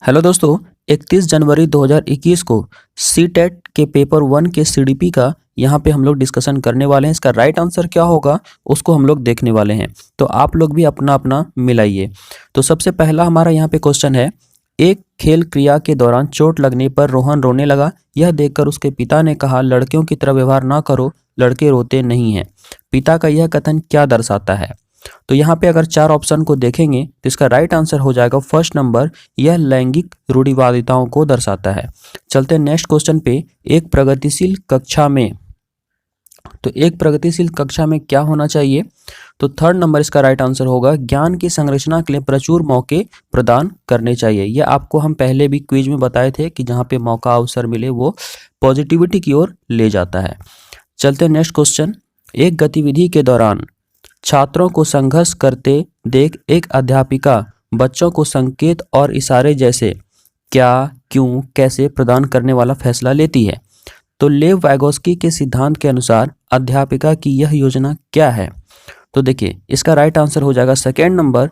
Hello दोस्तों, 31 जनवरी 2021 को CTET के पेपर 1 के सीडीपी का यहाँ पे हम लोग डिस्कशन करने वाले हैं। इसका राइट आंसर क्या होगा उसको हम लोग देखने वाले हैं, तो आप लोग भी अपना अपना मिलाइए। तो सबसे पहला हमारा यहाँ पे क्वेश्चन है, एक खेल क्रिया के दौरान चोट लगने पर रोहन रोने लगा। यह देखकर उसके पिता ने कहा, लड़कियों की तरह व्यवहार ना करो, लड़के रोते नहीं हैं। पिता का यह कथन क्या दर्शाता है? तो यहाँ पे अगर चार ऑप्शन को देखेंगे तो इसका राइट आंसर हो जाएगा फर्स्ट नंबर, यह लैंगिक रूढ़िवादिताओं को दर्शाता है। चलते हैं नेक्स्ट क्वेश्चन पे। एक प्रगतिशील कक्षा में, तो एक प्रगतिशील कक्षा में क्या होना चाहिए? तो थर्ड नंबर इसका राइट आंसर होगा, ज्ञान की संरचना के लिए प्रचुर मौके प्रदान करने चाहिए। यह आपको हम पहले भी क्विज में बताए थे कि जहाँ पे मौका अवसर मिले वो पॉजिटिविटी की ओर ले जाता है। चलते हैं नेक्स्ट क्वेश्चन। एक गतिविधि के दौरान छात्रों को संघर्ष करते देख एक अध्यापिका बच्चों को संकेत और इशारे जैसे क्या, क्यों, कैसे प्रदान करने वाला फैसला लेती है। तो लेव वाइगोस्की के सिद्धांत के अनुसार अध्यापिका की यह योजना क्या है? तो देखिए इसका राइट आंसर हो जाएगा सेकेंड नंबर,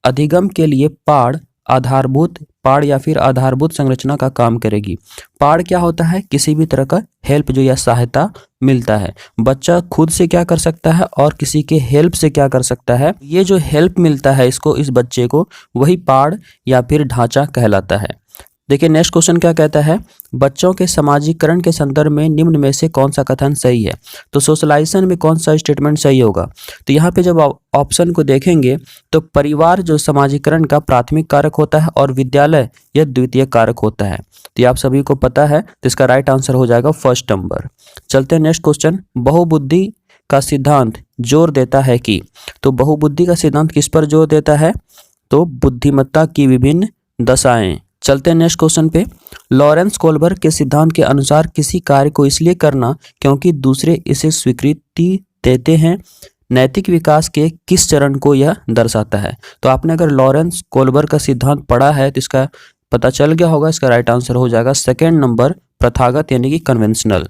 अधिगम के लिए पाड़ या फिर आधारभूत संरचना का काम करेगी। पाड़ क्या होता है? किसी भी तरह का हेल्प जो या सहायता मिलता है। बच्चा खुद से क्या कर सकता है और किसी के हेल्प से क्या कर सकता है, ये जो हेल्प मिलता है इसको, इस बच्चे को, वही पाड़ या फिर ढांचा कहलाता है। देखिए नेक्स्ट क्वेश्चन क्या कहता है, बच्चों के समाजीकरण के संदर्भ में निम्न में से कौन सा कथन सही है? तो सोशलाइजेशन में कौन सा स्टेटमेंट सही होगा? तो यहाँ पे जब ऑप्शन को देखेंगे तो परिवार जो समाजीकरण का प्राथमिक कारक होता है और विद्यालय यह द्वितीय कारक होता है। तो ये आप सभी को पता है, तो इसका राइट आंसर हो जाएगा फर्स्ट नंबर। चलते हैं नेक्स्ट क्वेश्चन। बहुबुद्धि का सिद्धांत जोर देता है कि, तो बहुबुद्धि का सिद्धांत किस पर जोर देता है? तो बुद्धिमत्ता की विभिन्न दशाएं। चलते हैं नेक्स्ट क्वेश्चन पे। लॉरेंस कोलबर्ग के सिद्धांत के अनुसार किसी कार्य को इसलिए करना क्योंकि दूसरे इसे स्वीकृति देते हैं, नैतिक विकास के किस चरण को यह दर्शाता है? तो आपने अगर लॉरेंस कोलबर्ग का सिद्धांत पढ़ा है तो इसका पता चल गया होगा। इसका राइट आंसर हो जाएगा सेकेंड नंबर, प्रथागत यानी कि कन्वेंशनल।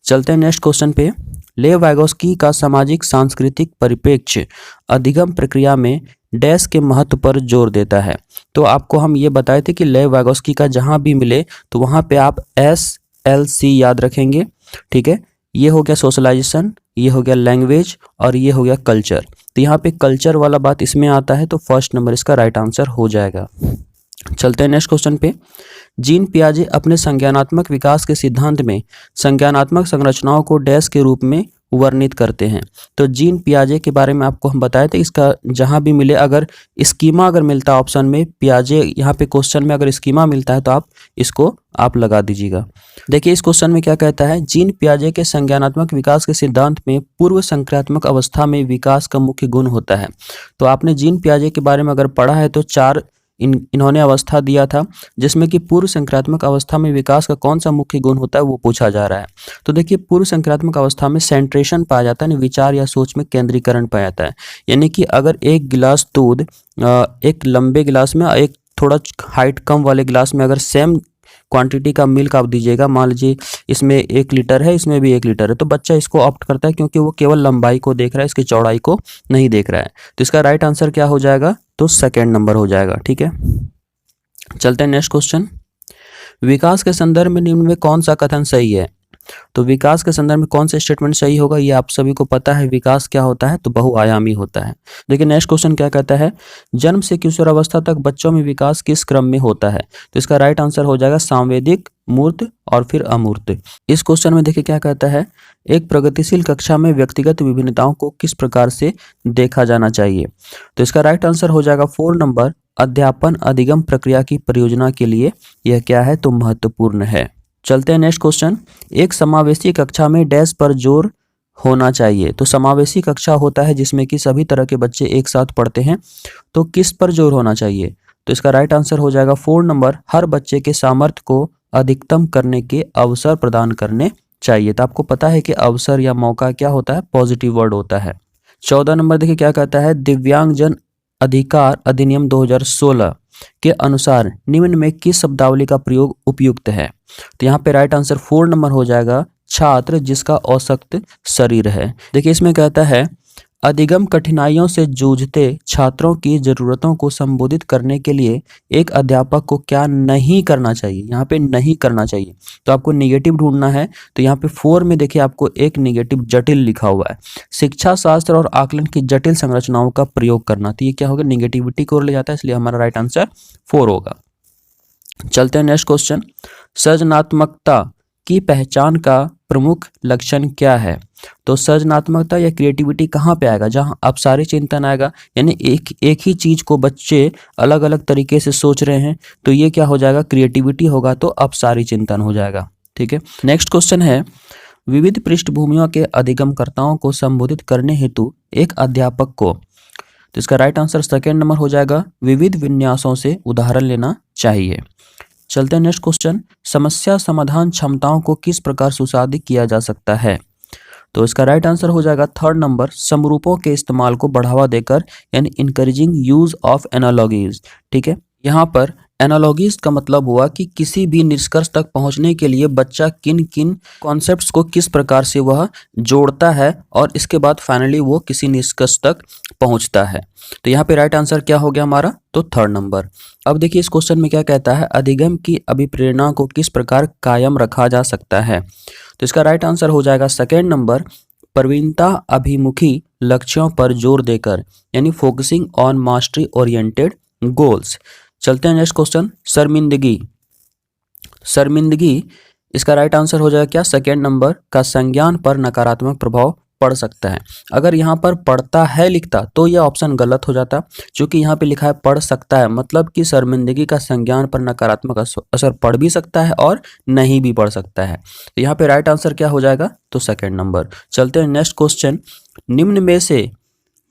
चलते हैं नेक्स्ट क्वेश्चन पे। लेव वाइगोस्की का सामाजिक सांस्कृतिक परिप्रेक्ष्य अधिगम प्रक्रिया में डैश के महत्व पर जोर देता है। तो आपको हम ये बताए थे कि लेव वाइगोस्की का जहां भी मिले तो वहां पे आप SLC याद रखेंगे, ठीक है। ये हो गया सोशलाइजेशन, ये हो गया लैंग्वेज और ये हो गया कल्चर। तो यहाँ पे कल्चर वाला बात इसमें आता है, तो फर्स्ट नंबर इसका राइट आंसर हो जाएगा। चलते हैं नेक्स्ट क्वेश्चन पे। जीन पियाजे अपने संज्ञानात्मक विकास के सिद्धांत में संज्ञानात्मक संरचनाओं को डैश के रूप में वर्णित करते हैं। तो जीन पियाजे के बारे में आपको हम बताए थे, इसका जहां भी मिले अगर स्कीमा अगर मिलता है ऑप्शन में पियाजे, यहाँ पे क्वेश्चन में अगर स्कीमा मिलता है तो आप इसको लगा दीजिएगा। देखिए इस क्वेश्चन में क्या कहता है, जीन पियाजे के संज्ञानात्मक विकास के सिद्धांत में पूर्व संक्रियात्मक अवस्था में विकास का मुख्य गुण होता है। तो आपने जीन पियाजे के बारे में अगर पढ़ा है तो चार इन्होंने अवस्था दिया था, जिसमें कि पूर्व संक्रियात्मक अवस्था में विकास का कौन सा मुख्य गुण होता है वो पूछा जा रहा है। तो देखिए पूर्व संक्रियात्मक अवस्था में सेंट्रेशन पाया जाता है, विचार या सोच में केंद्रीकरण पाया जाता है। यानी कि अगर एक गिलास दूध एक लंबे गिलास में, एक थोड़ा हाइट कम वाले गिलास में अगर सेम क्वांटिटी का मिल्क आप दीजिएगा, मान लीजिए इसमें 1 लीटर है, इसमें भी 1 लीटर है, तो बच्चा इसको ऑप्ट करता है क्योंकि वो केवल लंबाई को देख रहा है, इसकी चौड़ाई को नहीं देख रहा है। तो इसका राइट आंसर क्या हो जाएगा? तो सेकेंड नंबर हो जाएगा, ठीक है। चलते हैं नेक्स्ट क्वेश्चन। विकास के संदर्भ में निम्न में कौन सा कथन सही है? तो विकास के संदर्भ में कौन सा स्टेटमेंट सही होगा? ये आप सभी को पता है, विकास क्या होता है? तो बहुआयामी होता है। देखिए नेक्स्ट क्वेश्चन क्या कहता है, जन्म से किशोरावस्था तक बच्चों में विकास किस क्रम में होता है? तो इसका राइट आंसर हो जाएगा सांवेदिक, मूर्त और फिर अमूर्त। इस क्वेश्चन में देखिए क्या कहता है, एक प्रगतिशील कक्षा में व्यक्तिगत विभिन्नताओं को किस प्रकार से देखा जाना चाहिए? तो इसका राइट आंसर हो जाएगा 4 नंबर, अध्यापन अधिगम प्रक्रिया की परियोजना के लिए यह क्या है? तो महत्वपूर्ण है। चलते हैं नेक्स्ट क्वेश्चन। एक समावेशी कक्षा में डैश पर जोर होना चाहिए। तो समावेशी कक्षा होता है जिसमें कि सभी तरह के बच्चे एक साथ पढ़ते हैं, तो किस पर जोर होना चाहिए? तो इसका राइट आंसर हो जाएगा 4 नंबर, हर बच्चे के सामर्थ्य को अधिकतम करने के अवसर प्रदान करने चाहिए। तो आपको पता है कि अवसर या मौका क्या होता है? पॉजिटिव वर्ड होता है। 14 नंबर देखिए क्या कहता है, दिव्यांगजन अधिकार अधिनियम 2016 के अनुसार निम्न में किस शब्दावली का प्रयोग उपयुक्त है? तो यहाँ पे राइट आंसर 4 नंबर हो जाएगा, छात्र जिसका अशक्त शरीर है। देखिए इसमें कहता है अधिगम कठिनाइयों से जूझते छात्रों की ज़रूरतों को संबोधित करने के लिए एक अध्यापक को क्या नहीं करना चाहिए। यहाँ पे नहीं करना चाहिए तो आपको नेगेटिव ढूंढना है। तो यहाँ पे 4 में देखिए आपको एक नेगेटिव जटिल लिखा हुआ है। शिक्षा शास्त्र और आकलन की जटिल संरचनाओं का प्रयोग करना, तो ये क्या होगा, नेगेटिविटी की ओर ले जाता है, इसलिए हमारा राइट आंसर 4 होगा। चलते हैं नेक्स्ट क्वेश्चन। सृजनात्मकता की पहचान का प्रमुख लक्षण क्या है। तो सृजनात्मकता या क्रिएटिविटी कहाँ पे आएगा, जहाँ अपसारी चिंतन आएगा, यानी एक ही चीज को बच्चे अलग अलग तरीके से सोच रहे हैं, तो ये क्या हो जाएगा, क्रिएटिविटी होगा, तो अपसारी चिंतन हो जाएगा। ठीक है, नेक्स्ट क्वेश्चन है, विविध पृष्ठभूमियों के अधिगमकर्ताओं को संबोधित करने हेतु एक अध्यापक को, तो इसका राइट आंसर सेकेंड नंबर हो जाएगा, विविध विन्यासों से उदाहरण लेना चाहिए। चलते हैं नेक्स्ट क्वेश्चन। समस्या समाधान क्षमताओं को किस प्रकार सुसाधित किया जा सकता है। तो इसका राइट आंसर हो जाएगा थर्ड नंबर, समरूपों के इस्तेमाल को बढ़ावा देकर, यानी इनकरेजिंग यूज ऑफ एनालॉगीज। ठीक है, यहाँ पर एनालॉगीज का मतलब हुआ कि किसी भी निष्कर्ष तक पहुंचने के लिए बच्चा किन किन कॉन्सेप्ट्स को किस प्रकार से वह जोड़ता है और इसके बाद फाइनली वो किसी निष्कर्ष तक पहुंचता है। तो यहाँ पे राइट आंसर क्या हो गया हमारा, तो थर्ड नंबर। अब देखिए इस क्वेश्चन में क्या कहता है, अधिगम की अभिप्रेरणा को किस प्रकार कायम रखा जा सकता है। तो इसका राइट आंसर हो जाएगा सेकेंड नंबर, प्रवीणता अभिमुखी लक्ष्यों पर जोर देकर, यानी focusing on mastery oriented goals. चलते हैं नेक्स्ट क्वेश्चन। शर्मिंदगी इसका राइट आंसर हो जाएगा क्या, सेकेंड नंबर का संज्ञान पर नकारात्मक प्रभाव पड़ सकता है। अगर यहाँ पर पढ़ता है लिखता तो यह ऑप्शन गलत हो जाता, क्योंकि यहाँ पे लिखा है पढ़ सकता है, मतलब कि शर्मिंदगी का संज्ञान पर नकारात्मक असर पड़ भी सकता है और नहीं भी पड़ सकता है। तो यहाँ पे राइट आंसर क्या हो जाएगा, तो सेकेंड नंबर। चलते हैं नेक्स्ट क्वेश्चन। निम्न में से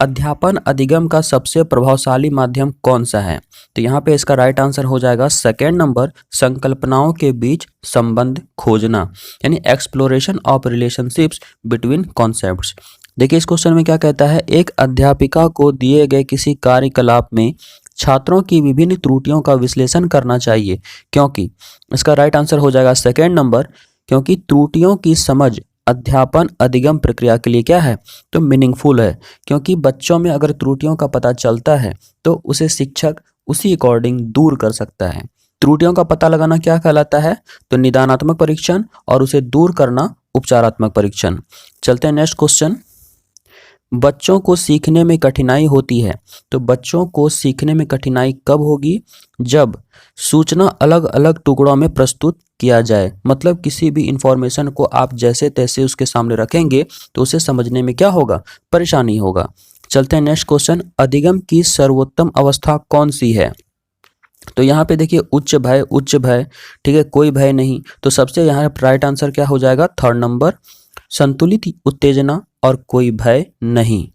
अध्यापन अधिगम का सबसे प्रभावशाली माध्यम कौन सा है। तो यहाँ पे इसका राइट आंसर हो जाएगा सेकेंड नंबर, संकल्पनाओं के बीच संबंध खोजना, यानी exploration of relationships between concepts. देखिए इस क्वेश्चन में क्या कहता है, एक अध्यापिका को दिए गए किसी कार्यकलाप में छात्रों की विभिन्न त्रुटियों का विश्लेषण करना चाहिए, क्योंकि इसका राइट आंसर हो जाएगा सेकेंड नंबर, क्योंकि त्रुटियों की समझ अध्यापन अधिगम प्रक्रिया के लिए क्या है, तो मीनिंगफुल है। क्योंकि बच्चों में अगर त्रुटियों का पता चलता है तो उसे शिक्षक उसी अकॉर्डिंग दूर कर सकता है। त्रुटियों का पता लगाना क्या कहलाता है, तो निदानात्मक परीक्षण, और उसे दूर करना उपचारात्मक परीक्षण। चलते हैं नेक्स्ट क्वेश्चन। बच्चों को सीखने में कठिनाई होती है, तो बच्चों को सीखने में कठिनाई कब होगी, जब सूचना अलग अलग टुकड़ों में प्रस्तुत किया जाए, मतलब किसी भी इंफॉर्मेशन को आप जैसे तैसे उसके सामने रखेंगे तो उसे समझने में क्या होगा, परेशानी होगा। चलते हैं नेक्स्ट क्वेश्चन। अधिगम की सर्वोत्तम अवस्था कौन सी है। तो यहाँ पे देखिए उच्च भय, ठीक है, कोई भय नहीं, तो सबसे यहाँ राइट आंसर क्या हो जाएगा, थर्ड नंबर, संतुलित उत्तेजना और कोई भय नहीं।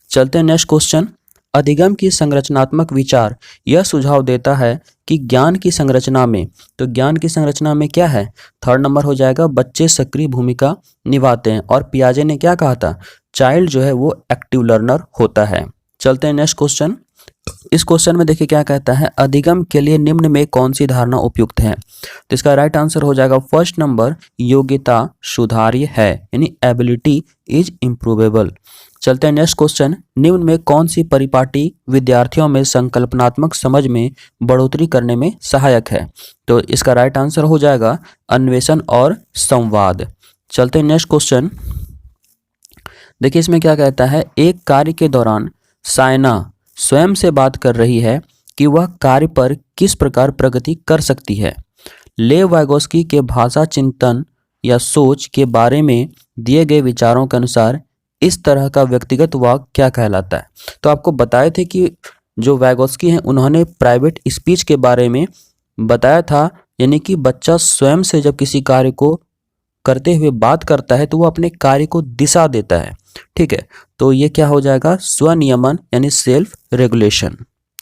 चलते हैं नेक्स्ट क्वेश्चन। अधिगम की संरचनात्मक विचार यह सुझाव देता है कि ज्ञान की संरचना में, तो ज्ञान की संरचना में क्या है, थर्ड नंबर हो जाएगा, बच्चे सक्रिय भूमिका निभाते हैं, और पियाजे ने क्या कहा था, चाइल्ड जो है वो एक्टिव लर्नर होता है। चलते हैं नेक्स्ट क्वेश्चन। इस क्वेश्चन में देखिए क्या कहता है, अधिगम के लिए निम्न में कौन सी धारणा उपयुक्त है। तो इसका राइट आंसर हो जाएगा फर्स्ट नंबर, योग्यता सुधार्य है, यानी एबिलिटी इज इम्प्रूवेबल। चलते हैं नेक्स्ट क्वेश्चन। निम्न में कौन सी परिपाटी विद्यार्थियों में संकल्पनात्मक समझ में बढ़ोतरी करने में सहायक है। तो इसका राइट आंसर हो जाएगा अन्वेषण और संवाद। चलते हैं नेक्स्ट क्वेश्चन। देखिए इसमें क्या कहता है, एक कार्य के दौरान सायना स्वयं से बात कर रही है कि वह कार्य पर किस प्रकार प्रगति कर सकती है। लेव वाइगोस्की के भाषा चिंतन या सोच के बारे में दिए गए विचारों के अनुसार इस तरह का व्यक्तिगत वाक्य क्या कहलाता है। तो आपको बताए थे कि जो वाइगोस्की हैं उन्होंने प्राइवेट स्पीच के बारे में बताया था, यानी कि बच्चा स्वयं से जब किसी कार्य को करते हुए बात करता है तो वो अपने कार्य को दिशा देता है। ठीक है, तो ये क्या हो जाएगा, स्वनियमन, यानी सेल्फ रेगुलेशन।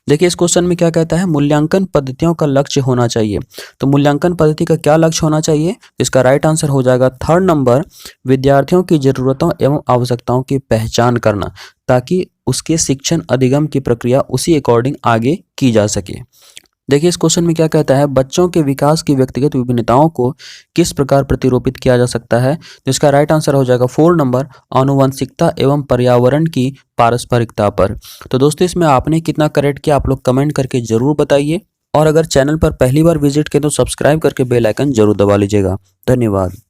देखिए इस क्वेश्चन में क्या कहता है, मूल्यांकन पद्धतियों का लक्ष्य होना चाहिए। तो मूल्यांकन पद्धति का क्या लक्ष्य होना चाहिए, इसका राइट आंसर हो जाएगा थर्ड नंबर, विद्यार्थियों की जरूरतों एवं आवश्यकताओं की पहचान करना, ताकि उसके शिक्षण अधिगम की प्रक्रिया उसी अकॉर्डिंग आगे की जा सके। देखिए इस क्वेश्चन में क्या कहता है, बच्चों के विकास की व्यक्तिगत विभिन्नताओं को किस प्रकार प्रतिरूपित किया जा सकता है। तो इसका राइट आंसर हो जाएगा 4 नंबर, आनुवंशिकता एवं पर्यावरण की पारस्परिकता पर। तो दोस्तों इसमें आपने कितना करेक्ट किया आप लोग कमेंट करके जरूर बताइए, और अगर चैनल पर पहली बार विजिट किए तो सब्सक्राइब करके बेल आइकन जरूर दबा लीजिएगा। धन्यवाद।